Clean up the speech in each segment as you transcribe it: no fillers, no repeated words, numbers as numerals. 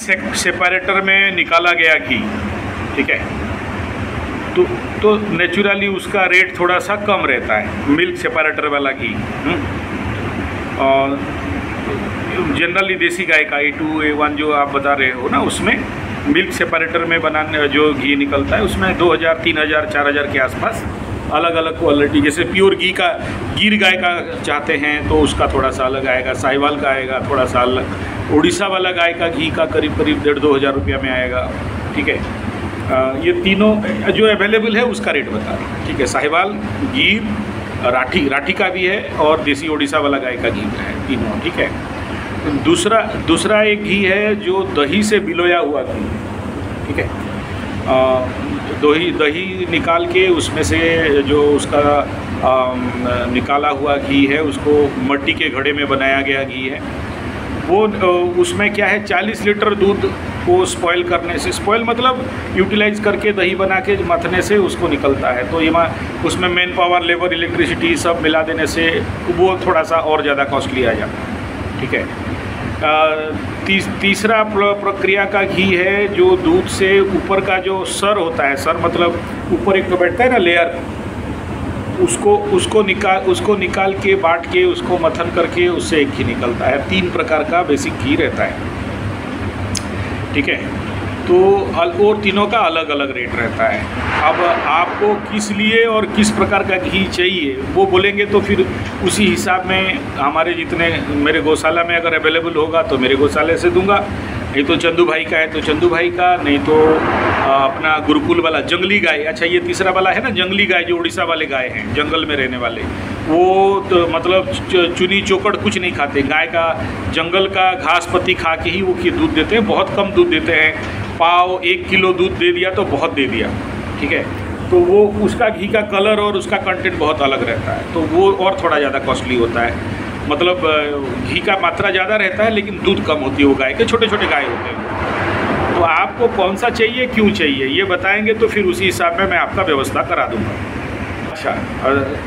Separator में निकाला गया घी, ठीक है, तो नेचुरली उसका रेट थोड़ा सा कम रहता है, मिल्क सेपरेटर वाला घी। और जनरली देसी गाय का A2 A1 जो आप बता रहे हो ना, उसमें मिल्क सेपरेटर में बनाने जो घी निकलता है उसमें 2000, 3000, 4000 के आसपास अलग अलग क्वालिटी, जैसे प्योर घी का गिर गाय का चाहते हैं तो उसका थोड़ा सा अलग आएगा, साहिवाल का आएगा थोड़ा सा अलग, उड़ीसा वाला गाय का घी का करीब 1,500-2 हज़ार रुपया में आएगा, ठीक है। ये तीनों जो अवेलेबल है उसका रेट बता रहा हूँ, ठीक है। साहिवाल, गिर, राठी का भी है और देसी उड़ीसा वाला गाय का घी है, तीनों, ठीक है। दूसरा एक घी है जो दही से बिलोया हुआ घी, ठीक है। दही निकाल के उसमें से जो उसका निकाला हुआ घी है उसको मट्टी के घड़े में बनाया गया घी है। वो उसमें क्या है, 40 लीटर दूध को स्पॉइल करने से, स्पॉइल मतलब यूटिलाइज करके दही बना के मथने से उसको निकलता है। तो ये उसमें मैन पावर, लेबर, इलेक्ट्रिसिटी सब मिला देने से वो थोड़ा सा और ज़्यादा कॉस्टली आ जाता है, ठीक है। तीसरा प्रक्रिया का घी है जो दूध से ऊपर का जो सर होता है, सर मतलब ऊपर एक तो बैठता है ना लेयर, उसको निकाल के बाट के उसको मथन करके उससे एक घी निकलता है। 3 प्रकार का बेसिक घी रहता है, ठीक है। तो और तीनों का अलग अलग रेट रहता है। अब आपको किस लिए और किस प्रकार का घी चाहिए वो बोलेंगे तो फिर उसी हिसाब में हमारे जितने मेरे गौशाला में अगर अवेलेबल होगा तो मेरे गौशाले से दूंगा, नहीं तो चंदू भाई का है तो चंदू भाई का, नहीं तो अपना गुरुकुल वाला जंगली गाय। अच्छा, ये तीसरा वाला है ना जंगली गाय, जो उड़ीसा वाले गाय हैं, जंगल में रहने वाले, वो तो मतलब चुनी चोकड़ कुछ नहीं खाते, गाय का जंगल का घास पत्ती खा के ही वो दूध देते हैं, बहुत कम दूध देते हैं। पाव 1 किलो दूध दे दिया तो बहुत दे दिया, ठीक है। तो वो उसका घी का कलर और उसका कंटेंट बहुत अलग रहता है, तो वो और थोड़ा ज़्यादा कॉस्टली होता है। मतलब घी का मात्रा ज़्यादा रहता है लेकिन दूध कम होती है, वो गाय के छोटे छोटे गाय होते हैं। तो आपको कौन सा चाहिए, क्यों चाहिए, ये बताएंगे तो फिर उसी हिसाब में मैं आपका व्यवस्था करा दूँगा। अच्छा,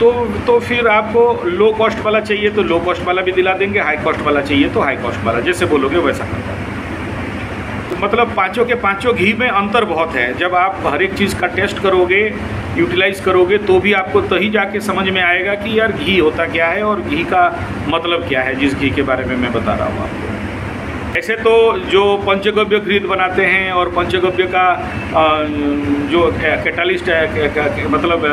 तो फिर आपको लो कॉस्ट वाला चाहिए तो लो कॉस्ट वाला भी दिला देंगे, हाई कॉस्ट वाला चाहिए तो हाई कॉस्ट वाला, जैसे बोलोगे वैसा करता है। मतलब पाँचों के पाँचों घी में अंतर बहुत है। जब आप हर एक चीज़ का टेस्ट करोगे, यूटिलाइज करोगे, तो भी आपको तभी जाके समझ में आएगा कि यार घी होता क्या है और घी का मतलब क्या है, जिस घी के बारे में मैं बता रहा हूँ आपको। ऐसे तो जो पंचगव्य घी बनाते हैं और पंचगव्य का जो कैटालिस्ट है, मतलब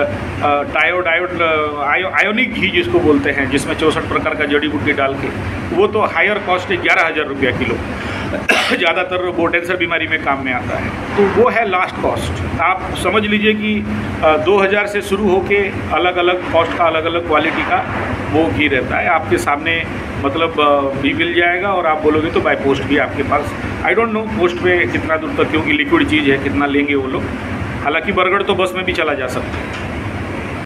आयोनिक घी जिसको बोलते हैं, जिसमें 64 प्रकार का जड़ी बूटी डाल के, वो तो हायर कॉस्ट है, 11,000 रुपया किलो। ज़्यादातर वो कैंसर बीमारी में काम में आता है, तो वो है लास्ट कॉस्ट। आप समझ लीजिए कि 2000 से शुरू होके अलग अलग कॉस्ट का, अलग अलग क्वालिटी का वो घी रहता है। आपके सामने मतलब भी मिल जाएगा और आप बोलोगे तो बाय पोस्ट भी आपके पास, आई डोंट नो पोस्ट पे कितना दूर तक, क्योंकि लिक्विड चीज़ है, कितना लेंगे वो लोग। हालांकि बरगढ़ तो बस में भी चला जा सकता है।